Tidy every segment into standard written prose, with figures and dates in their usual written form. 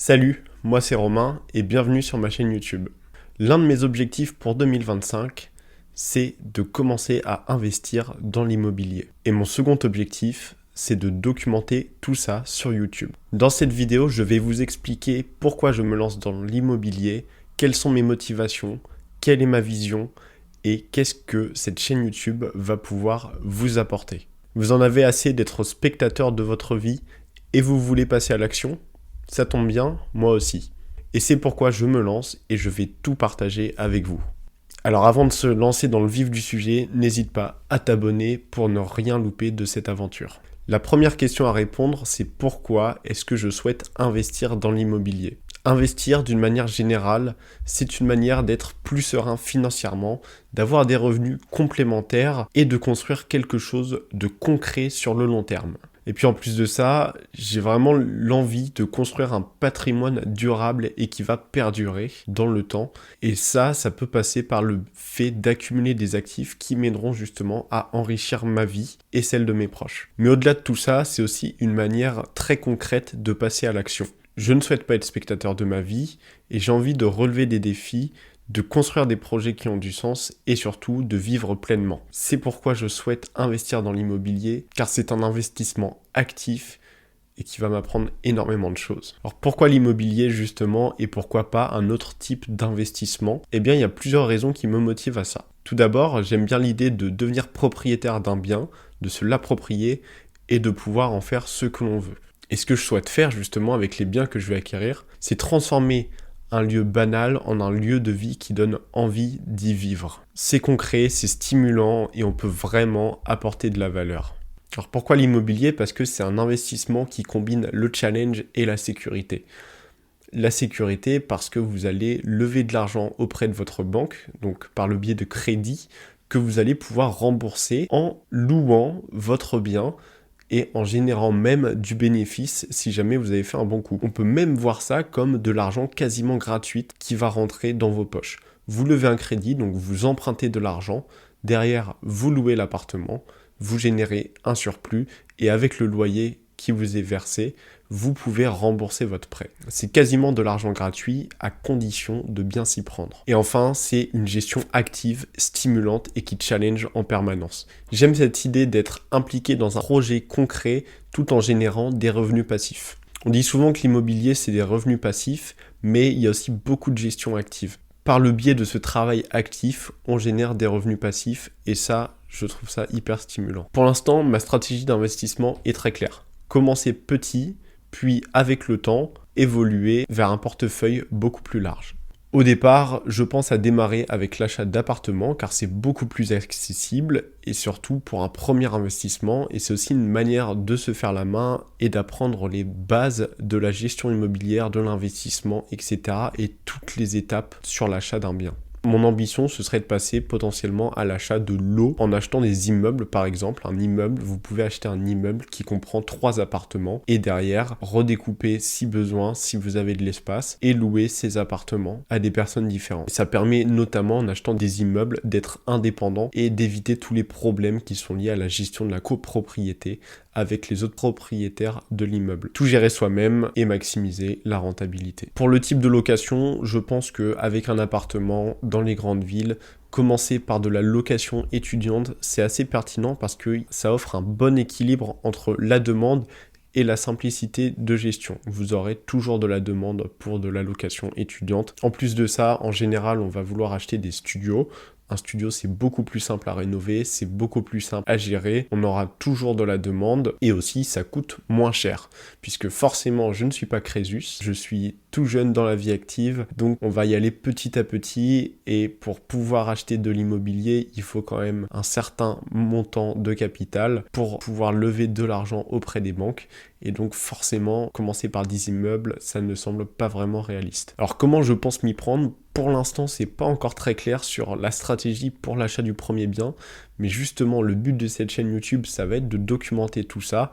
Salut, moi c'est Romain et bienvenue sur ma chaîne YouTube. L'un de mes objectifs pour 2025, c'est de commencer à investir dans l'immobilier. Et mon second objectif, c'est de documenter tout ça sur YouTube. Dans cette vidéo, je vais vous expliquer pourquoi je me lance dans l'immobilier, quelles sont mes motivations, quelle est ma vision et qu'est-ce que cette chaîne YouTube va pouvoir vous apporter. Vous en avez assez d'être spectateur de votre vie et vous voulez passer à l'action ? Ça tombe bien, moi aussi. Et c'est pourquoi je me lance et je vais tout partager avec vous. Alors avant de se lancer dans le vif du sujet, n'hésite pas à t'abonner pour ne rien louper de cette aventure. La première question à répondre, c'est pourquoi est-ce que je souhaite investir dans l'immobilier ? Investir d'une manière générale, c'est une manière d'être plus serein financièrement, d'avoir des revenus complémentaires et de construire quelque chose de concret sur le long terme. Et puis en plus de ça, j'ai vraiment l'envie de construire un patrimoine durable et qui va perdurer dans le temps. Et ça peut passer par le fait d'accumuler des actifs qui m'aideront justement à enrichir ma vie et celle de mes proches. Mais au-delà de tout ça, c'est aussi une manière très concrète de passer à l'action. Je ne souhaite pas être spectateur de ma vie et j'ai envie de relever des défis, de construire des projets qui ont du sens et surtout de vivre pleinement. C'est pourquoi je souhaite investir dans l'immobilier, car c'est un investissement actif et qui va m'apprendre énormément de choses. Alors pourquoi l'immobilier justement et pourquoi pas un autre type d'investissement ? Eh bien il y a plusieurs raisons qui me motivent à ça. Tout d'abord, j'aime bien l'idée de devenir propriétaire d'un bien, de se l'approprier et de pouvoir en faire ce que l'on veut. Et ce que je souhaite faire justement avec les biens que je vais acquérir, c'est transformer un lieu banal en un lieu de vie qui donne envie d'y vivre. C'est concret, c'est stimulant et on peut vraiment apporter de la valeur. Alors pourquoi l'immobilier ? Parce que c'est un investissement qui combine le challenge et la sécurité. La sécurité parce que vous allez lever de l'argent auprès de votre banque, donc par le biais de crédits, que vous allez pouvoir rembourser en louant votre bien et en générant même du bénéfice si jamais vous avez fait un bon coup. On peut même voir ça comme de l'argent quasiment gratuit qui va rentrer dans vos poches. Vous levez un crédit, donc vous empruntez de l'argent, derrière vous louez l'appartement, vous générez un surplus et avec le loyer qui vous est versé, vous pouvez rembourser votre prêt. C'est quasiment de l'argent gratuit à condition de bien s'y prendre. Et enfin, c'est une gestion active, stimulante et qui challenge en permanence. J'aime cette idée d'être impliqué dans un projet concret tout en générant des revenus passifs. On dit souvent que l'immobilier, c'est des revenus passifs, mais il y a aussi beaucoup de gestion active. Par le biais de ce travail actif, on génère des revenus passifs et ça, je trouve ça hyper stimulant. Pour l'instant, ma stratégie d'investissement est très claire. Commencer petit, puis avec le temps, évoluer vers un portefeuille beaucoup plus large. Au départ, je pense à démarrer avec l'achat d'appartements car c'est beaucoup plus accessible et surtout pour un premier investissement et c'est aussi une manière de se faire la main et d'apprendre les bases de la gestion immobilière, de l'investissement, etc. et toutes les étapes sur l'achat d'un bien. Mon ambition, ce serait de passer potentiellement à l'achat de lots en achetant des immeubles, par exemple. Un immeuble, vous pouvez acheter un immeuble qui comprend 3 appartements et derrière, redécouper si besoin, si vous avez de l'espace et louer ces appartements à des personnes différentes. Ça permet notamment, en achetant des immeubles, d'être indépendant et d'éviter tous les problèmes qui sont liés à la gestion de la copropriété avec les autres propriétaires de l'immeuble. Tout gérer soi-même et maximiser la rentabilité. Pour le type de location, je pense qu'avec un appartement dans les grandes villes, commencer par de la location étudiante, c'est assez pertinent parce que ça offre un bon équilibre entre la demande et la simplicité de gestion. Vous aurez toujours de la demande pour de la location étudiante. En plus de ça, en général, on va vouloir acheter des studios. Un studio, c'est beaucoup plus simple à rénover, c'est beaucoup plus simple à gérer, on aura toujours de la demande et aussi ça coûte moins cher puisque forcément je ne suis pas Crésus, je suis tout jeune dans la vie active, donc on va y aller petit à petit et pour pouvoir acheter de l'immobilier, il faut quand même un certain montant de capital pour pouvoir lever de l'argent auprès des banques et donc forcément commencer par 10 immeubles, ça ne semble pas vraiment réaliste. Alors comment je pense m'y prendre ? Pour l'instant, c'est pas encore très clair sur la stratégie pour l'achat du premier bien, mais justement, le but de cette chaîne YouTube, ça va être de documenter tout ça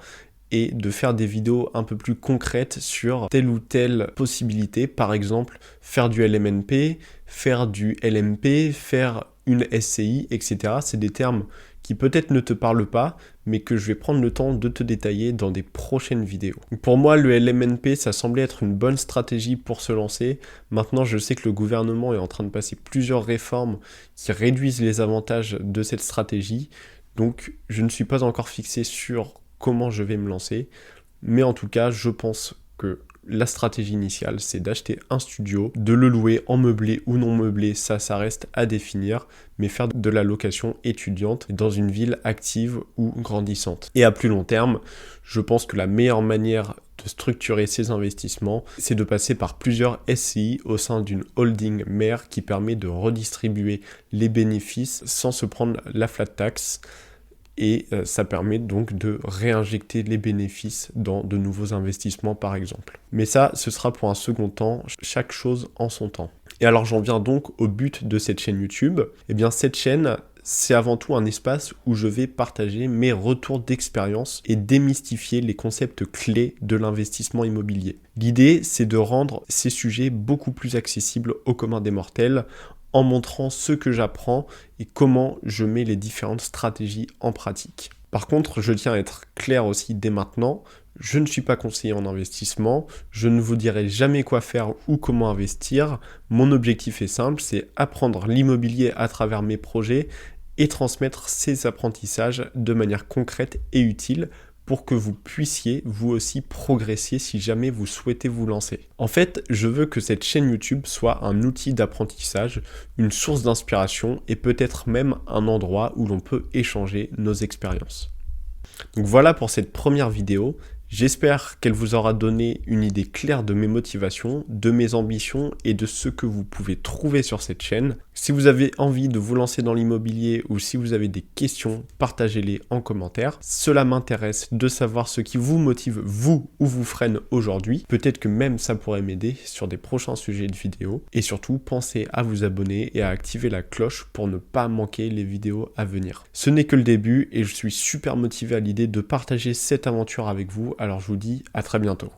et de faire des vidéos un peu plus concrètes sur telle ou telle possibilité. Par exemple, faire du LMNP, faire du LMP, faire une SCI, etc. C'est des termes qui peut-être ne te parle pas, mais que je vais prendre le temps de te détailler dans des prochaines vidéos. Pour moi, le LMNP, ça semblait être une bonne stratégie pour se lancer. Maintenant, je sais que le gouvernement est en train de passer plusieurs réformes qui réduisent les avantages de cette stratégie. Donc, je ne suis pas encore fixé sur comment je vais me lancer. Mais en tout cas, je pense que la stratégie initiale, c'est d'acheter un studio, de le louer en meublé ou non meublé, ça reste à définir, mais faire de la location étudiante dans une ville active ou grandissante. Et à plus long terme, je pense que la meilleure manière de structurer ces investissements, c'est de passer par plusieurs SCI au sein d'une holding mère qui permet de redistribuer les bénéfices sans se prendre la flat tax. Et ça permet donc de réinjecter les bénéfices dans de nouveaux investissements par exemple. Mais ça, ce sera pour un second temps, chaque chose en son temps. Et alors j'en viens donc au but de cette chaîne YouTube. Eh bien cette chaîne, c'est avant tout un espace où je vais partager mes retours d'expérience et démystifier les concepts clés de l'investissement immobilier. L'idée, c'est de rendre ces sujets beaucoup plus accessibles au commun des mortels en montrant ce que j'apprends et comment je mets les différentes stratégies en pratique. Par contre, je tiens à être clair aussi dès maintenant, je ne suis pas conseiller en investissement, je ne vous dirai jamais quoi faire ou comment investir. Mon objectif est simple, c'est apprendre l'immobilier à travers mes projets et transmettre ces apprentissages de manière concrète et utile pour que vous puissiez vous aussi progresser si jamais vous souhaitez vous lancer. En fait, je veux que cette chaîne YouTube soit un outil d'apprentissage, une source d'inspiration et peut-être même un endroit où l'on peut échanger nos expériences. Donc voilà pour cette première vidéo. J'espère qu'elle vous aura donné une idée claire de mes motivations, de mes ambitions et de ce que vous pouvez trouver sur cette chaîne. Si vous avez envie de vous lancer dans l'immobilier ou si vous avez des questions, partagez-les en commentaire. Cela m'intéresse de savoir ce qui vous motive, vous ou vous freine aujourd'hui. Peut-être que même ça pourrait m'aider sur des prochains sujets de vidéos. Et surtout, pensez à vous abonner et à activer la cloche pour ne pas manquer les vidéos à venir. Ce n'est que le début et je suis super motivé à l'idée de partager cette aventure avec vous. Alors je vous dis à très bientôt.